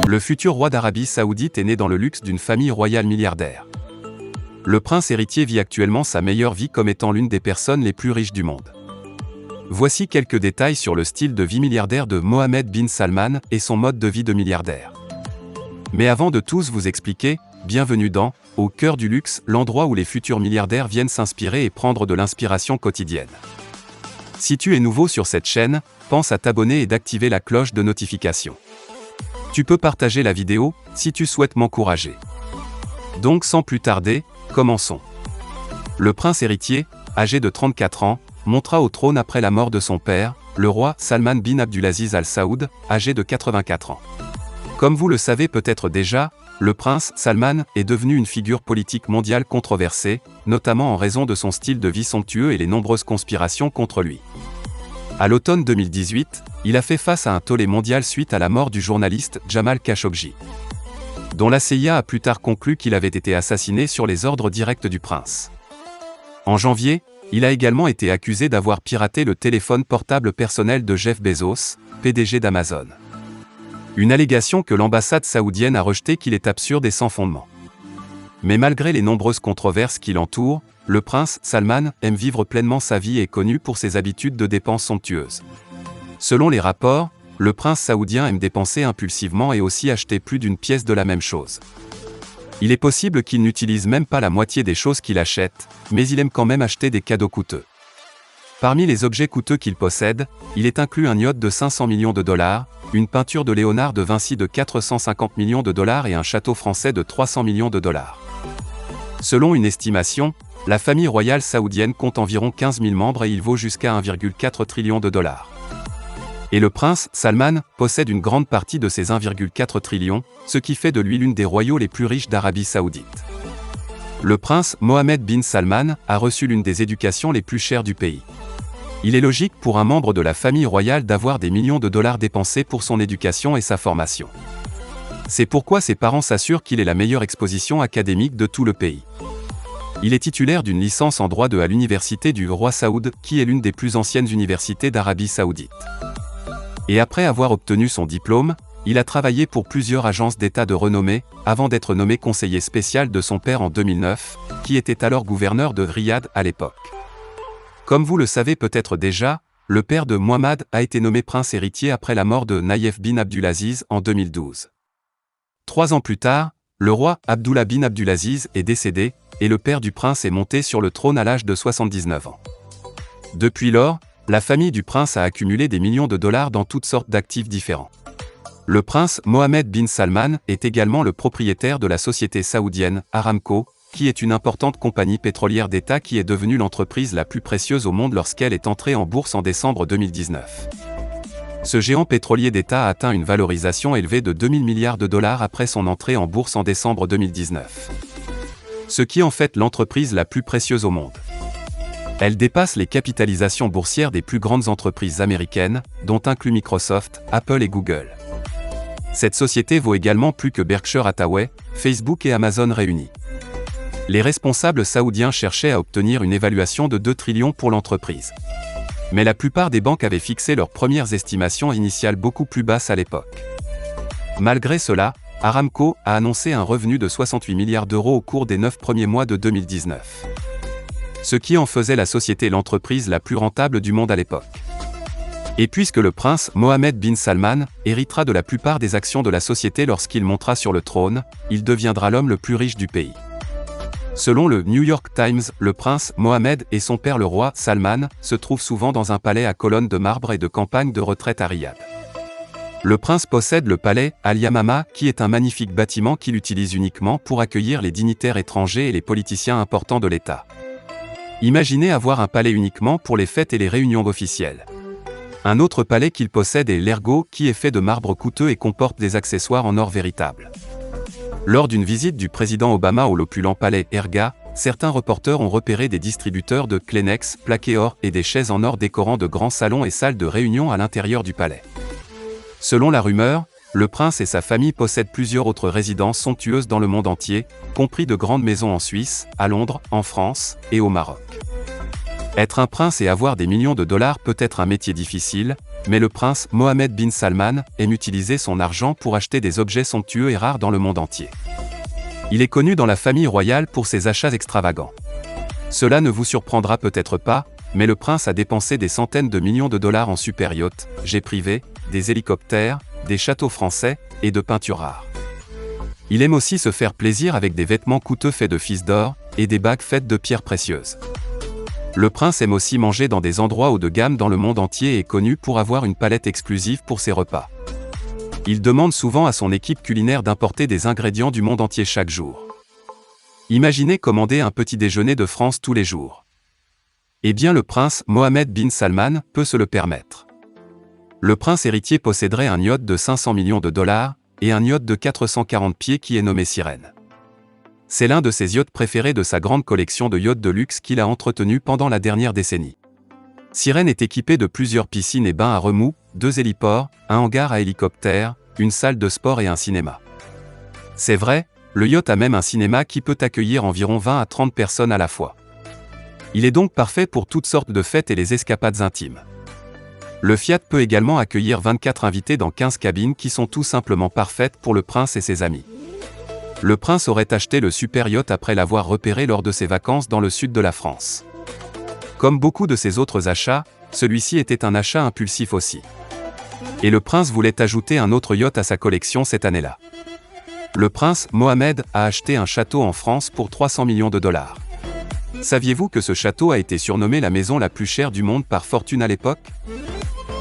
Le futur roi d'Arabie Saoudite est né dans le luxe d'une famille royale milliardaire. Le prince héritier vit actuellement sa meilleure vie comme étant l'une des personnes les plus riches du monde. Voici quelques détails sur le style de vie milliardaire de Mohammed bin Salman et son mode de vie de milliardaire. Mais avant de tous vous expliquer, bienvenue dans « Au cœur du luxe », l'endroit où les futurs milliardaires viennent s'inspirer et prendre de l'inspiration quotidienne. Si tu es nouveau sur cette chaîne, pense à t'abonner et d'activer la cloche de notification. Tu peux partager la vidéo, si tu souhaites m'encourager. Donc sans plus tarder, commençons. Le prince héritier, âgé de 34 ans, montera au trône après la mort de son père, le roi Salman bin Abdulaziz Al Saoud, âgé de 84 ans. Comme vous le savez peut-être déjà, le prince Salman est devenu une figure politique mondiale controversée, notamment en raison de son style de vie somptueux et les nombreuses conspirations contre lui. À l'automne 2018, il a fait face à un tollé mondial suite à la mort du journaliste Jamal Khashoggi, dont la CIA a plus tard conclu qu'il avait été assassiné sur les ordres directs du prince. En janvier, il a également été accusé d'avoir piraté le téléphone portable personnel de Jeff Bezos, PDG d'Amazon. Une allégation que l'ambassade saoudienne a rejetée qu'il est absurde et sans fondement. Mais malgré les nombreuses controverses qui l'entourent, le prince Salman aime vivre pleinement sa vie et est connu pour ses habitudes de dépenses somptueuses. Selon les rapports, le prince saoudien aime dépenser impulsivement et aussi acheter plus d'une pièce de la même chose. Il est possible qu'il n'utilise même pas la moitié des choses qu'il achète, mais il aime quand même acheter des cadeaux coûteux. Parmi les objets coûteux qu'il possède, il est inclus un yacht de 500 millions de dollars, une peinture de Léonard de Vinci de 450 millions de dollars et un château français de 300 millions de dollars. Selon une estimation, la famille royale saoudienne compte environ 15 000 membres et il vaut jusqu'à 1,4 trillion de dollars. Et le prince Salman possède une grande partie de ces 1,4 trillion, ce qui fait de lui l'une des royaux les plus riches d'Arabie Saoudite. Le prince Mohammed bin Salman a reçu l'une des éducations les plus chères du pays. Il est logique pour un membre de la famille royale d'avoir des millions de dollars dépensés pour son éducation et sa formation. C'est pourquoi ses parents s'assurent qu'il ait la meilleure exposition académique de tout le pays. Il est titulaire d'une licence en droit à l'université du Roi Saoud, qui est l'une des plus anciennes universités d'Arabie Saoudite. Et après avoir obtenu son diplôme, il a travaillé pour plusieurs agences d'État de renommée, avant d'être nommé conseiller spécial de son père en 2009, qui était alors gouverneur de Riyad à l'époque. Comme vous le savez peut-être déjà, le père de Mohammed a été nommé prince héritier après la mort de Nayef bin Abdulaziz en 2012. 3 ans plus tard, le roi Abdullah bin Abdulaziz est décédé, et le père du prince est monté sur le trône à l'âge de 79 ans. Depuis lors, la famille du prince a accumulé des millions de dollars dans toutes sortes d'actifs différents. Le prince Mohammed bin Salman est également le propriétaire de la société saoudienne Aramco, qui est une importante compagnie pétrolière d'État qui est devenue l'entreprise la plus précieuse au monde lorsqu'elle est entrée en bourse en décembre 2019. Ce géant pétrolier d'État a atteint une valorisation élevée de 2000 milliards de dollars après son entrée en bourse en décembre 2019. Ce qui en fait l'entreprise la plus précieuse au monde. Elle dépasse les capitalisations boursières des plus grandes entreprises américaines, dont inclut Microsoft, Apple et Google. Cette société vaut également plus que Berkshire Hathaway, Facebook et Amazon réunis. Les responsables saoudiens cherchaient à obtenir une évaluation de 2 trillions pour l'entreprise. Mais la plupart des banques avaient fixé leurs premières estimations initiales beaucoup plus basses à l'époque. Malgré cela, Aramco a annoncé un revenu de 68 milliards d'euros au cours des 9 premiers mois de 2019. Ce qui en faisait la société l'entreprise la plus rentable du monde à l'époque. Et puisque le prince Mohammed bin Salman héritera de la plupart des actions de la société lorsqu'il montera sur le trône, il deviendra l'homme le plus riche du pays. Selon le New York Times, le prince Mohammed et son père le roi Salman se trouvent souvent dans un palais à colonnes de marbre et de campagne de retraite à Riyad. Le prince possède le palais Al Yamama, qui est un magnifique bâtiment qu'il utilise uniquement pour accueillir les dignitaires étrangers et les politiciens importants de l'État. Imaginez avoir un palais uniquement pour les fêtes et les réunions officielles. Un autre palais qu'il possède est l'Ergo, qui est fait de marbre coûteux et comporte des accessoires en or véritable. Lors d'une visite du président Obama au l'opulent palais Erga, certains reporters ont repéré des distributeurs de Kleenex plaqués or et des chaises en or décorant de grands salons et salles de réunion à l'intérieur du palais. Selon la rumeur, le prince et sa famille possèdent plusieurs autres résidences somptueuses dans le monde entier, compris de grandes maisons en Suisse, à Londres, en France et au Maroc. Être un prince et avoir des millions de dollars peut être un métier difficile, mais le prince Mohammed bin Salman aime utiliser son argent pour acheter des objets somptueux et rares dans le monde entier. Il est connu dans la famille royale pour ses achats extravagants. Cela ne vous surprendra peut-être pas, mais le prince a dépensé des centaines de millions de dollars en super yachts, jets privés, des hélicoptères, des châteaux français, et de peintures rares. Il aime aussi se faire plaisir avec des vêtements coûteux faits de fils d'or, et des bagues faites de pierres précieuses. Le prince aime aussi manger dans des endroits haut de gamme dans le monde entier et est connu pour avoir une palette exclusive pour ses repas. Il demande souvent à son équipe culinaire d'importer des ingrédients du monde entier chaque jour. Imaginez commander un petit déjeuner de France tous les jours. Eh bien le prince Mohammed bin Salman peut se le permettre. Le prince héritier posséderait un yacht de 500 millions de dollars et un yacht de 440 pieds qui est nommé Sirène. C'est l'un de ses yachts préférés de sa grande collection de yachts de luxe qu'il a entretenu pendant la dernière décennie. Sirène est équipé de plusieurs piscines et bains à remous, 2 héliports, un hangar à hélicoptère, une salle de sport et un cinéma. C'est vrai, le yacht a même un cinéma qui peut accueillir environ 20 à 30 personnes à la fois. Il est donc parfait pour toutes sortes de fêtes et les escapades intimes. Le Fiat peut également accueillir 24 invités dans 15 cabines qui sont tout simplement parfaites pour le prince et ses amis. Le prince aurait acheté le super yacht après l'avoir repéré lors de ses vacances dans le sud de la France. Comme beaucoup de ses autres achats, celui-ci était un achat impulsif aussi. Et le prince voulait ajouter un autre yacht à sa collection cette année-là. Le prince Mohammed a acheté un château en France pour 300 millions de dollars. Saviez-vous que ce château a été surnommé la maison la plus chère du monde par Fortune à l'époque?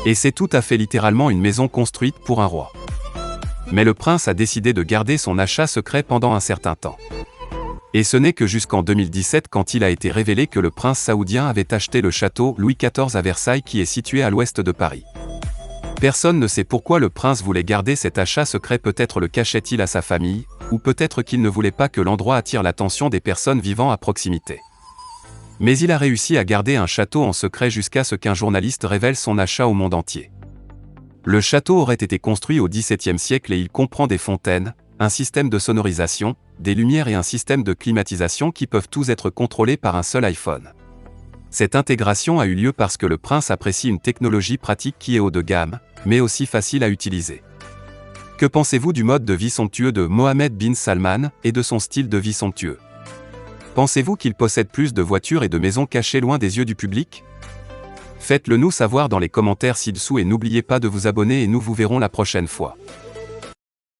Et c'est tout à fait littéralement une maison construite pour un roi. Mais le prince a décidé de garder son achat secret pendant un certain temps. Et ce n'est que jusqu'en 2017 quand il a été révélé que le prince saoudien avait acheté le château Louis XIV à Versailles qui est situé à l'ouest de Paris. Personne ne sait pourquoi le prince voulait garder cet achat secret, peut-être le cachait-il à sa famille, ou peut-être qu'il ne voulait pas que l'endroit attire l'attention des personnes vivant à proximité. Mais il a réussi à garder un château en secret jusqu'à ce qu'un journaliste révèle son achat au monde entier. Le château aurait été construit au XVIIe siècle et il comprend des fontaines, un système de sonorisation, des lumières et un système de climatisation qui peuvent tous être contrôlés par un seul iPhone. Cette intégration a eu lieu parce que le prince apprécie une technologie pratique qui est haut de gamme, mais aussi facile à utiliser. Que pensez-vous du mode de vie somptueux de Mohammed bin Salman et de son style de vie somptueux? Pensez-vous qu'il possède plus de voitures et de maisons cachées loin des yeux du public? Faites-le nous savoir dans les commentaires ci-dessous et n'oubliez pas de vous abonner et nous vous verrons la prochaine fois.